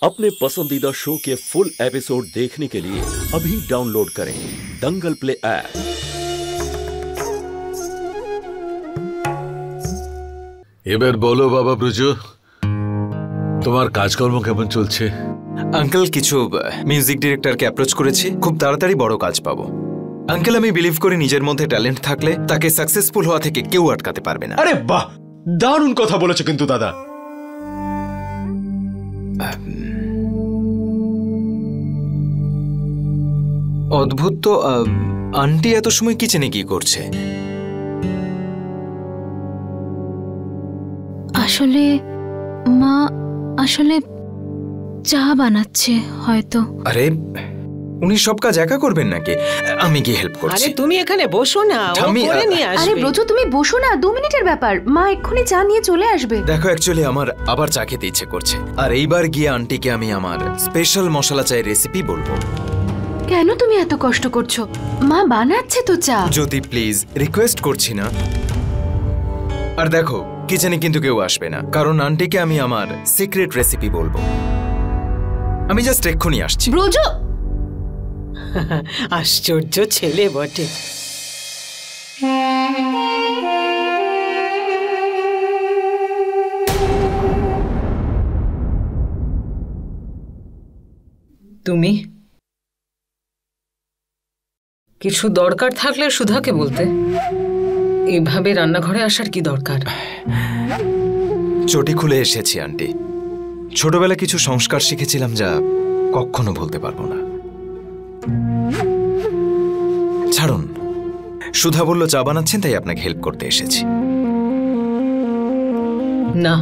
अपने पसंदीदा शो के फुल एपिसोड देखने के लिए अभी डाउनलोड करें दंगल प्ले ऐप। এবার বলো বাবা ব্রজু, তোমার কাজকর্ম কেমন চলছে? আঙ্কেল, কিছু মিউজিক ডিরেক্টরকে অ্যাপ্রোচ করেছি, খুব তাড়াতাড়ি বড় কাজ পাবো। আঙ্কেল, আমি বিলিভ করি নিজের মধ্যে ট্যালেন্ট থাকলে তাকে সাকসেসফুল হওয়া থেকে কেউ আটকাতে পারবে না। আরে বাহ, দারুণ কথা বলেছো কিন্তু দাদা। অদ্ভুত তো, আন্টি এত সময় কিচেনে কি করছে? আসলে মা চা বানাচ্ছে হয়তো। আরে উনি সব কাজ একা করবেন নাকি? আমি কি হেল্প করছি? আরে তুমি এখানে বসো না, ও করে নিয়ে আসবে। আরে ব্রজু, তুমি বসো না, 2 মিনিটের ব্যাপার, মা এক্ষুনি চা নিয়ে চলে আসবে। দেখো, অ্যাকচুয়ালি আমার আবার চা খেতে ইচ্ছে করছে, আর এইবার গিয়ে আন্টিকে আমি আমার স্পেশাল মশলা চায়ের রেসিপি বলবো। কেন তুমি এত কষ্ট করছো? মা বানাচ্ছে তো চা। জ্যোতি প্লিজ, রিকোয়েস্ট করছি না। আর দেখো, কিচেনে কিন্তু কেউ আসবে না, কারণ আন্টিকে আমি আমার সিক্রেট রেসিপি বলবো। আমি জাস্ট এক্ষুনি আসছি। ব্রজু, আশ্চর্য ছেলে বটে। তুমি কিছু দরকার থাকলে সুধাকে বলতে, এভাবে রান্নাঘরে আসার কি দরকার? চটি খুলে এসেছি আন্টি। ছোটবেলা কিছু সংস্কার শিখেছিলাম যা কখনো বলতে পারবো না। ছাড়ুন, সুধা বলল চা বানাচ্ছেন, তাই আপনাকে হেল্প করতে এসেছি। না,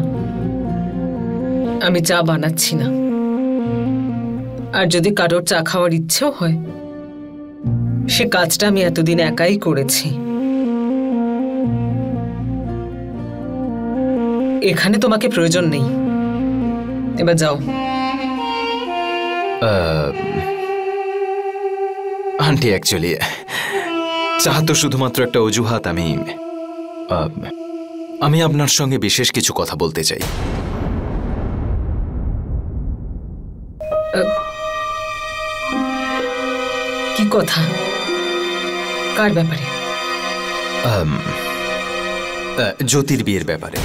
আমি চা বানাচ্ছি না। আর যদি কারোর চা খাওয়ার ইচ্ছেও হয়, সে কাজটা আমি এতদিন একাই করেছি। এখানে তোমাকে প্রয়োজন নেই, এবার যাও। আন্টি, অ্যাকচুয়ালি চা তো শুধুমাত্র একটা অজুহাত। আমি আপনার সঙ্গে বিশেষ কিছু কথা বলতে চাই। কি কথা? কার ব্যাপারে? জ্যোতির বিয়ের ব্যাপারে।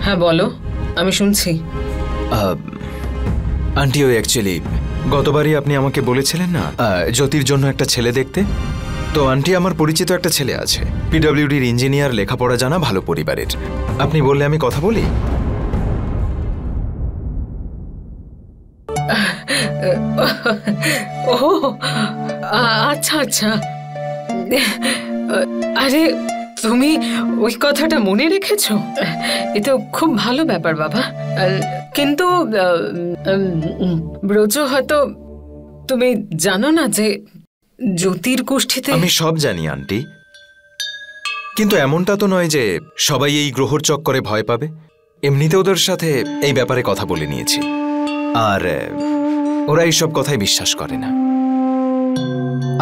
হ্যাঁ বলো, আমি শুনছি। আন্টি, ওই অ্যাকচুয়ালি গতবারই আপনি আমাকে বলেছিলেন না জ্যোতির জন্য একটা ছেলে দেখতে। তো আন্টি, আমার পরিচিত একটা ছেলে আছে, পিডব্লিউডির ইঞ্জিনিয়ার, লেখাপড়া জানা, ভালো পরিবারের। আপনি বললে আমি কথা বলি? ও আচ্ছা আচ্ছা। আরে তুমি ওই কথাটা মনে রেখেছো? এ তো খুব ভালো ব্যাপার বাবা। কিন্তু ব্রজ, হয়তো তুমি জানো না যে জ্যোতির গোষ্ঠীতে। আমি সব জানি আন্টি, কিন্তু এমনটা তো নয় যে সবাই এই গ্রহর চক্করে ভয় পাবে। এমনিতে ওদের সাথে এই ব্যাপারে কথা বলে নিয়েছি, আর ওরা এইসব কথাই বিশ্বাস করে না।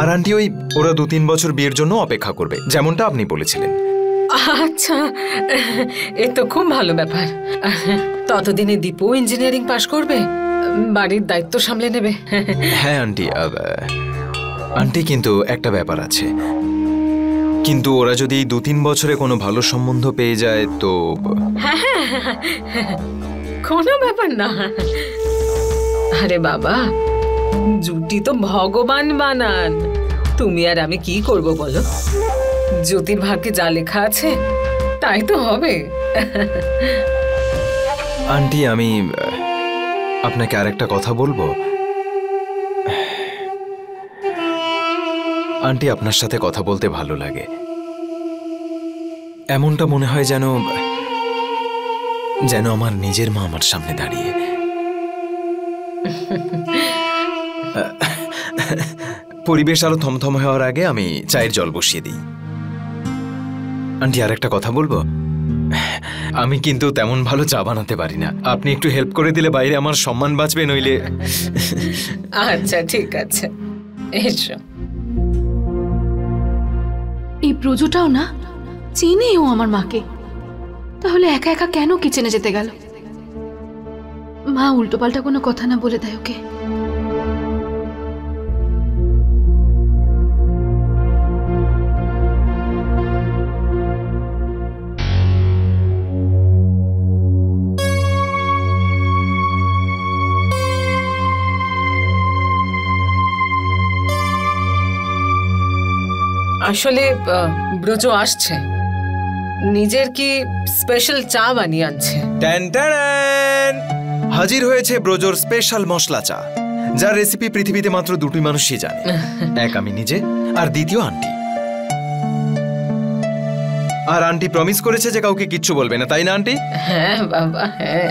আর আন্টি, ওরা 2-3 বছর বিয়ের জন্য অপেক্ষা করবে, যেমনটা আপনি বলেছিলেন। আচ্ছা, এ তো খুব ভালো ব্যাপার। ততদিনে দীপু ইঞ্জিনিয়ারিং পাশ করবে, বাড়ির দায়িত্ব সামলে নেবে। হ্যাঁ আন্টি, আন্টি কিন্তু একটা ব্যাপার আছে। কিন্তু ওরা যদি 2-3 বছরে কোনো ভালো সম্বন্ধ পেয়ে যায় তো। কোনো ব্যাপার না। আরে বাবা, জুটি তো ভগবান বানান, তুমি আর আমি কি করব বলো? জ্যোতির ভাগ্যে যা লেখা আছে তাই তো হবে। আন্টি, আমি আপনাকে আরেকটা কথা বলবো। আন্টি, আপনার সাথে কথা বলতে ভালো লাগে। এমনটা মনে হয় যেন আমার নিজের মা আমার সামনে দাঁড়িয়ে। পরিবেশ আরো থমথম হওয়ার আগে আমি চায়ের জল বসিয়ে দিই। আন্টি, আরেকটা কথা বলবো। আমি কিন্তু তেমন ভালো চা বানাতে পারি না, আপনি একটু হেল্প করে দিলে বাইরে আমার সম্মান বাঁচবে, নইলে। আচ্ছা ঠিক আছে, এসো। এই ব্রজটাও না চেনেও আমার মাকে, তাহলে একা একা কেন কিচেনে যেতে গেল? মা উল্টোপাল্টা কোনো কথা না বলে দেয় ওকে। আসলে ব্রজ আসছে, নিজের কি স্পেশাল চা বানিয়ে আনছে। Tan tan! হাজির হয়েছে ব্রজোর স্পেশাল মশলা চা, যার রেসিপি পৃথিবীতে মাত্র দুটি মানুষই জানে, এক আমি নিজে আর দ্বিতীয় আন্টি। আর আন্টি প্রমিস করেছে যে কাউকে কিচ্ছু বলবে না, তাই না আন্টি? হ্যাঁ বাবা, হ্যাঁ।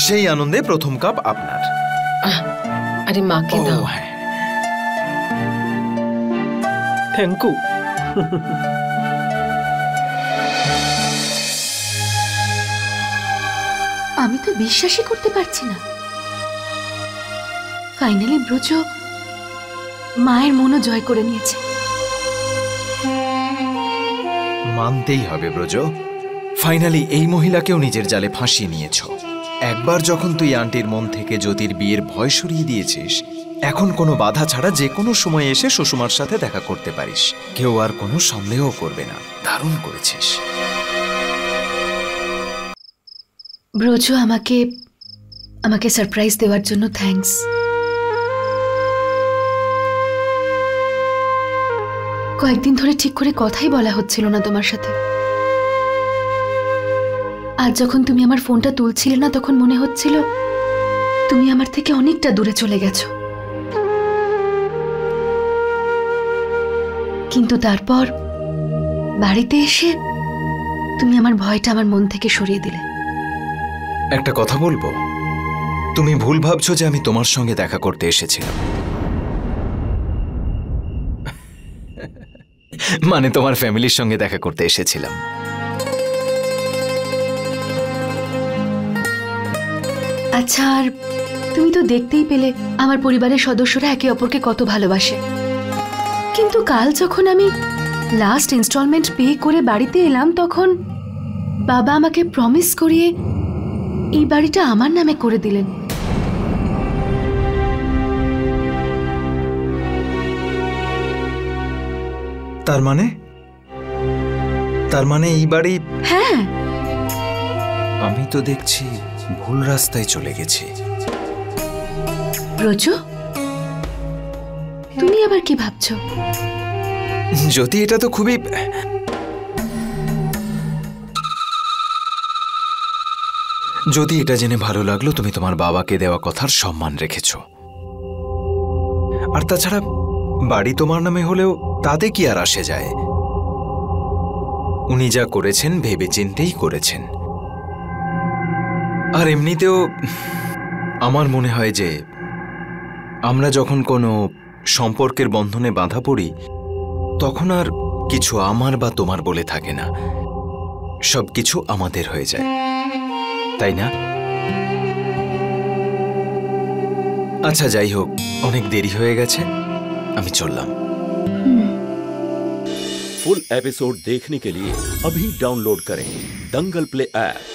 সেই আনন্দে প্রথম কাপ আপনার। আরে মাকে দাও। হ্যাঁ, থ্যাংক ইউ। আমি তো বিশ্বাসই করতে পারছি না, ফাইনালি ব্রজ মায়ের মনও জয় করে নিয়েছে। মানতেই হবে ব্রজ, ফাইনালি এই মহিলাকেও নিজের জালে ফাঁসিয়ে নিয়েছ। একবার যখন তুই আন্টির মন থেকে জ্যোতির বিয়ের ভয় সরিয়ে দিয়েছিস, এখন কোনো বাধা ছাড়া যে কোনো সময় এসে সুষমার সাথে দেখা করতে পারিস, কেউ আর কোনো সন্দেহ করবে না। দারুণ করেছিস ব্রজ, আমাকে সারপ্রাইজ দেওয়ার জন্য থ্যাঙ্কস। কয়েকদিন ধরে ঠিক করে কথাই বলা হচ্ছিল না তোমার সাথে। আজ যখন তুমি আমার ফোনটা তুলছিলে না, তখন মনে হচ্ছিল তুমি আমার থেকে অনেকটা দূরে চলে গেছো। কিন্তু তারপর বাড়িতে এসে তুমি আমার ভয়টা আমার মন থেকে সরিয়ে দিলে। একটা কথা বলবো, তুমি ভুল ভাবছো যে আমি তোমার সঙ্গে দেখা করতে এসেছিলাম। মানে তোমার ফ্যামিলির সঙ্গে দেখা করতে এসেছিলাম। আচ্ছা, আর তুমি তো দেখতেই পেলে আমার পরিবারের সদস্যরা একে অপরকে কত ভালোবাসে। কিন্তু কাল যখন আমি লাস্ট ইনস্টলমেন্ট পে করে বাড়িতে এলাম, তখন বাবা আমাকে প্রমিস করিয়ে এই বাড়িটা আমার নামে করে দিলেন। তার মানে এই বাড়ি? হ্যাঁ। আমি তো দেখছি ভুল রাস্তায় চলে গেছি। ব্রজ, তুমি আবার কি ভাবছো? যদি এটা তো খুবই... যদি এটা জেনে ভালো লাগলো তুমি তোমার বাবাকে দেওয়া কথার সম্মান রেখেছ। আর তাছাড়া বাড়ি তোমার নামে হলেও তাতে কি আর আসে যায়? উনি যা করেছেন ভেবেচিন্তেই করেছেন। আর এমনিতেও আমার মনে হয় যে আমরা যখন কোনো সম্পর্কের বন্ধনে বাঁধা পড়ি, তখন আর কিছু আমার বা তোমার বলে থাকে না, সবকিছু আমাদের হয়ে যায়, তাই না? আচ্ছা, যাই হোক, অনেক দেরি হয়ে গেছে, আমি চললাম। फुल एपिसोड देखने के लिए अभी डाउनलोड करें दंगल प्ले ऐप।